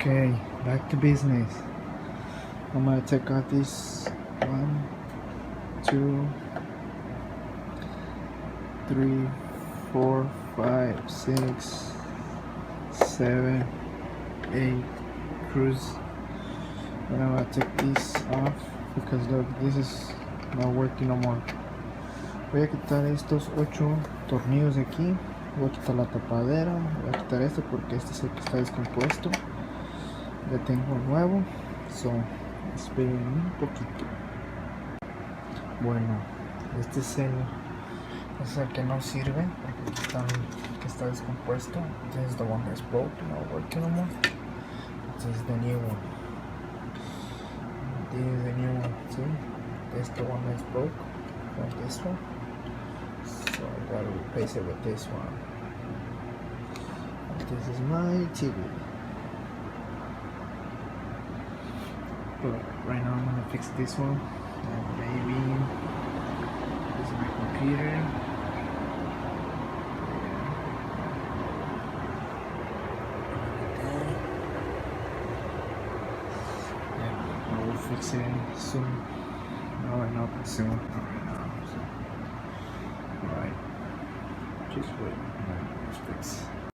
Okay, back to business. I'm gonna take out this 1, 2, 3, 4, 5, 6, 7, 8 screws. And I'm gonna take this off because look, this is not working no more. Voy a quitar estos 8 tornillos de aquí. Voy a quitar la tapadera. Voy a quitar este porque este es el que está descompuesto. Ya tengo el nuevo. So, esperen un poquito. Bueno, este es el que no sirve porque aquí está descompuesto. This is the one that's broken, not working no more. This is the new one. This is the new one. See? This is the one that's broke. Like this one. So I gotta replace it with this one. And this is my TV. But right now I'm gonna fix this one. And maybe this is my computer. Yeah, I will fix it soon. Not right now, but soon. Not right now. So. Alright. Just wait. Let's fix.